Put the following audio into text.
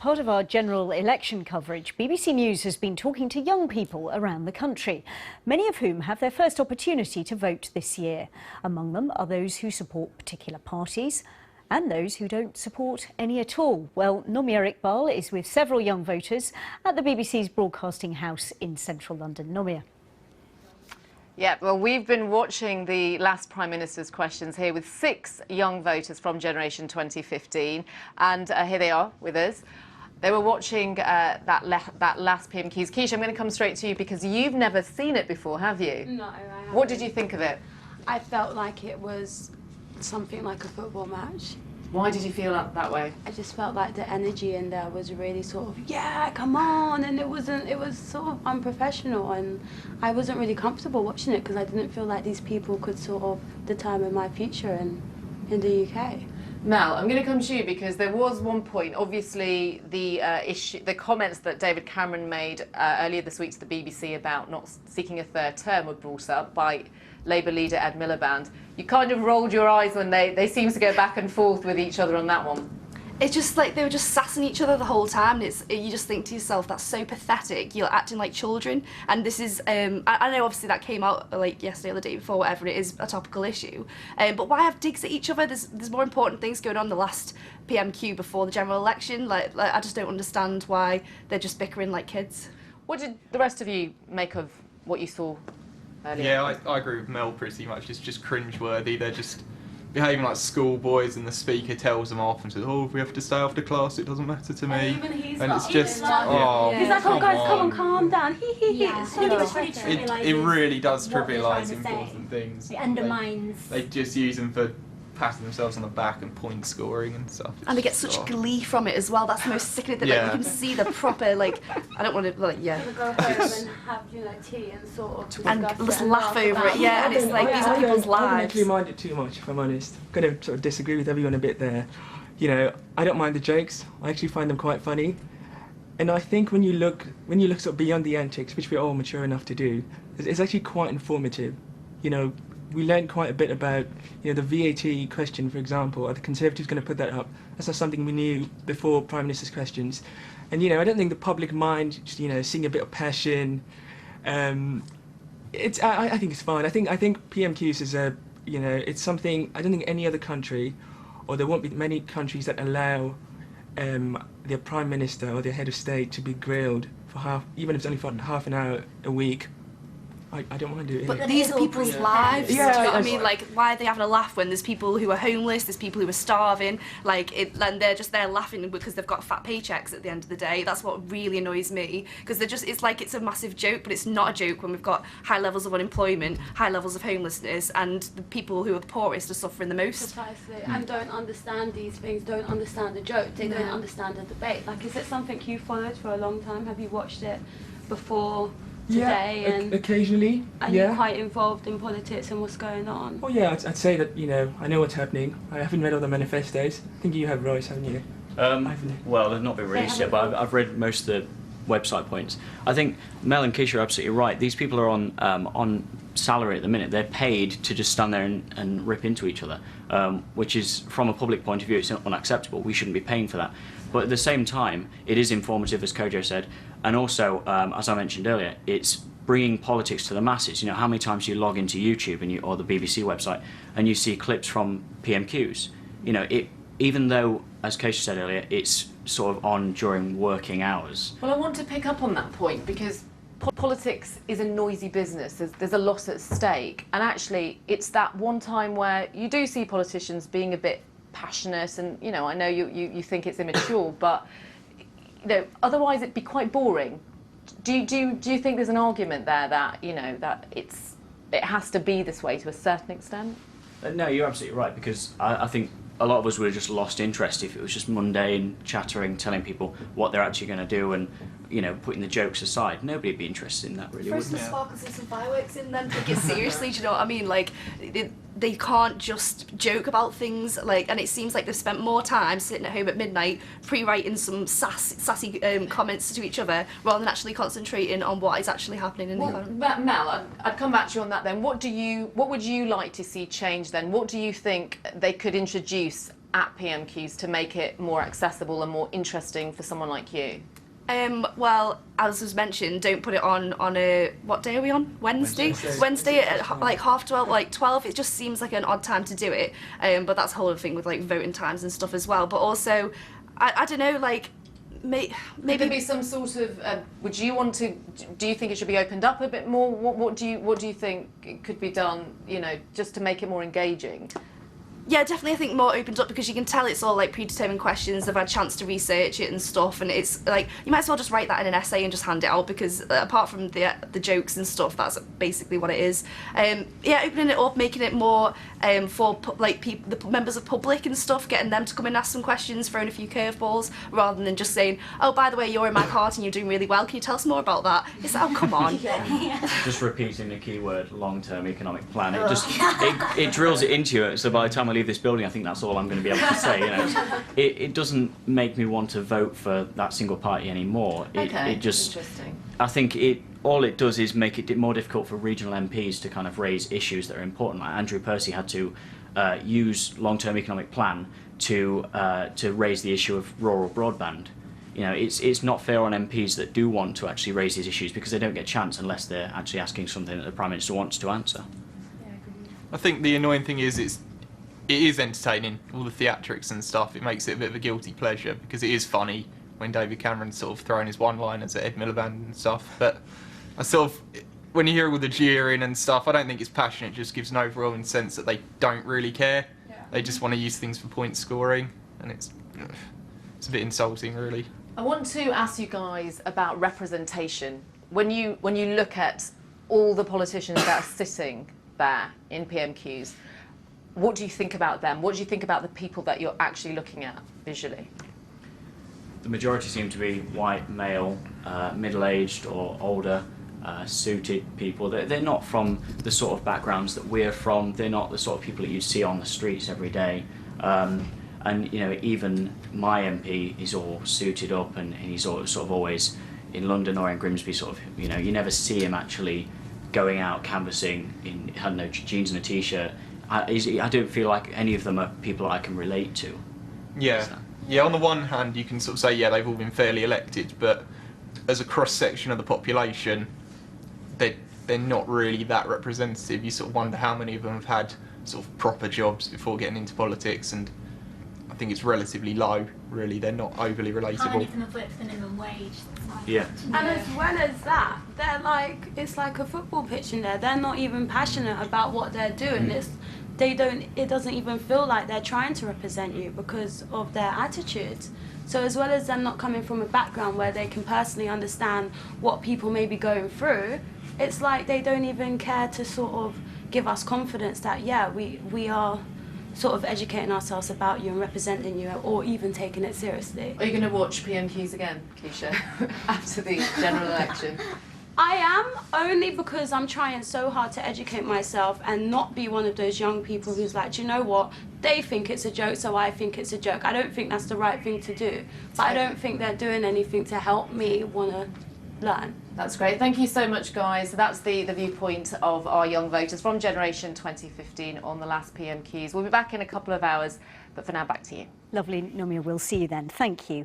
Part of our general election coverage, BBC News has been talking to young people around the country, many of whom have their first opportunity to vote this year. Among them are those who support particular parties and those who don't support any at all. Well, Nomia Iqbal is with several young voters at the BBC's Broadcasting House in central London. Nomia. Yeah, well, we've been watching the last Prime Minister's questions here with 6 young voters from Generation 2015, and here they are with us. They were watching that last PMQs. Keisha, I'm going to come straight to you because you've never seen it before, have you? No, I haven't. What did you think of it? I felt like it was something like a football match. Why did you feel that way? I just felt like the energy in there was really sort of, yeah, come on, and it was sort of unprofessional, and I wasn't really comfortable watching it because I didn't feel like these people could sort of determine my future in the UK. Mel, I'm going to come to you because there was one point, obviously the comments that David Cameron made earlier this week to the BBC about not seeking a third term were brought up by Labour leader Ed Miliband. You kind of rolled your eyes when they seemed to go back and forth with each other on that one. It's just like they were just sassing each other the whole time, and you just think to yourself, that's so pathetic, you're acting like children. And this is, I know obviously that came out like yesterday or the day before, whatever, it is a topical issue, but why have digs at each other? There's more important things going on the last PMQ before the general election. Like I just don't understand why they're just bickering like kids. What did the rest of you make of what you saw earlier? Yeah, I agree with Mel pretty much. It's just cringeworthy. They're just behaving like schoolboys, and the speaker tells them off and says, "Oh, if we have to stay after class, it doesn't matter to me." Even he's and like, it's just, oh, he's like, "Oh guys, come on, calm down." Yeah, It's I think sort it's of- really it really does what they're trying trivialise to important say. things. It undermines. They just use them for patting themselves on the back and point scoring and stuff. And they get such glee from it as well. That's the most sickening thing. Like, you can see the proper, like, I don't want to, like, yeah. They go home and have, tea and sort of And discuss just it and laugh over about it, yeah, and it's like, these are people's I don't lives. actually mind it too much, if I'm honest. I'm going to sort of disagree with everyone a bit there. I don't mind the jokes. I actually find them quite funny. And I think when you look sort of beyond the antics, which we're all mature enough to do, it's actually quite informative. We learned quite a bit about, the VAT question, for example. Are the Conservatives going to put that up? That's not something we knew before Prime Minister's questions. And, I don't think the public mind, seeing a bit of passion. I think it's fine. I think PMQs is it's something. I don't think any other country, or there won't be many countries that allow their Prime Minister or their head of state to be grilled for even if it's only for half an hour a week. I don't want to do it. But these are people's lives. Yeah, Do you know what I mean? Like, why are they having a laugh when there's people who are homeless, there's people who are starving, and they're just there laughing because they've got fat paychecks at the end of the day. That's what really annoys me, because it's like it's a massive joke, but it's not a joke when we've got high levels of unemployment, high levels of homelessness, and the people who are the poorest are suffering the most. Precisely, and don't understand these things, don't understand the joke, they don't understand the debate. Like, is it something you followed for a long time? Have you watched it before today? And occasionally. Are you quite involved in politics and what's going on? Oh yeah, I'd say that I know what's happening. I haven't read all the manifestos. I think you have, Royce, haven't you? Well, they've not been released yet, but I've read most of the website points. I think Mel and Keisha are absolutely right. These people are on salary at the minute. They're paid to just stand there and rip into each other, which is, from a public point of view, it's unacceptable. We shouldn't be paying for that. But at the same time, it is informative, as Kojo said, and also, as I mentioned earlier, it's bringing politics to the masses. How many times you log into YouTube or the BBC website and you see clips from PMQs? Even though, as Keisha said earlier, it's sort of on during working hours. Well, I want to pick up on that point because politics is a noisy business. There's a lot at stake, and actually, it's that one time where you do see politicians being a bit passionate, and I know you think it's immature, but otherwise it'd be quite boring. Do you think there's an argument there that that it has to be this way to a certain extent? No, you're absolutely right, because I think a lot of us would have just lost interest if it was just mundane chattering, telling people what they're actually going to do, and putting the jokes aside. Nobody'd be interested in that, really, Throw some would they? sparkles and some fireworks in them, take it seriously, do you know what I mean? Like, they can't just joke about things, and it seems like they've spent more time sitting at home at midnight pre-writing some sassy comments to each other rather than actually concentrating on what is actually happening in the economy. Mel, I'd come back to you on that then. What would you like to see change then? What do you think they could introduce at PMQs to make it more accessible and more interesting for someone like you? Well, as was mentioned, don't put it on a, what day are we on? Wednesday? Wednesday at like 12:30, like 12. It just seems like an odd time to do it. But that's a whole other thing with like voting times and stuff as well. But also, I don't know, like, maybe Could there be some sort of? Would you want to? Do you think it should be opened up a bit more? What do you think could be done? You know, just to make it more engaging. Yeah, definitely I think more opened up, because you can tell it's all like predetermined questions. They've had a chance to research it and stuff, and it's like you might as well just write that in an essay and just hand it out, because apart from the jokes and stuff, that's basically what it is. Yeah, opening it up, making it more for like the members of public and stuff, getting them to come and ask some questions, throwing a few curveballs, rather than just saying, oh, by the way, you're in my party and you're doing really well, can you tell us more about that? It's like, oh, come on. Just repeating the keyword long-term economic plan. It just it drills it into you. So by the time I leave this building, I think that's all I'm going to be able to say. You know, it doesn't make me want to vote for that single party anymore. Okay, it just, interesting. I think all it does is make it more difficult for regional MPs to kind of raise issues that are important. Like Andrew Percy had to use long-term economic plan to raise the issue of rural broadband. You know, it's not fair on MPs that do want to actually raise these issues, because they don't get a chance unless they're actually asking something that the Prime Minister wants to answer. I think the annoying thing is it is entertaining, all the theatrics and stuff. It makes it a bit of a guilty pleasure, because it is funny when David Cameron's sort of throwing his one-liners at Ed Miliband and stuff. But I sort of, when you hear all the jeering and stuff, I don't think it's passionate. It just gives an overwhelming sense that they don't really care. Yeah. They just want to use things for point scoring, and it's a bit insulting, really. I want to ask you guys about representation. When you look at all the politicians that are sitting there in PMQs, what do you think about them? What do you think about the people that you're actually looking at visually? The majority seem to be white, male, middle-aged or older, suited people. They're not from the sort of backgrounds that we're from. They're not the sort of people that you see on the streets every day. And you know, even my MP is all suited up, and he's sort of always in London or in Grimsby. Sort of, you know, you never see him actually going out canvassing in, I don't know, jeans and a t-shirt. I don't feel like any of them are people I can relate to. Yeah. Yeah, on the one hand, you can sort of say, yeah, they've all been fairly elected, but as a cross-section of the population, they're not really that representative. You sort of wonder how many of them have had sort of proper jobs before getting into politics, and I think it's relatively low, really. They're not overly relatable. How many of them have worked for minimum wage? Yeah. And as well as that, they're like, it's like a football pitch in there. They're not even passionate about what they're doing. It doesn't even feel like they're trying to represent you because of their attitudes. So as well as them not coming from a background where they can personally understand what people may be going through, it's like they don't even care to sort of give us confidence that, yeah, we are sort of educating ourselves about you and representing you, or even taking it seriously. Are you going to watch PMQs again, Keisha, after the general election? I am, only because I'm trying so hard to educate myself and not be one of those young people who's like, do you know what, they think it's a joke, so I think it's a joke. I don't think that's the right thing to do, but I don't think they're doing anything to help me want to learn. That's great. Thank you so much, guys. That's the viewpoint of our young voters from Generation 2015 on the last PMQs. We'll be back in a couple of hours, but for now, back to you. Lovely, Nomia. We'll see you then. Thank you.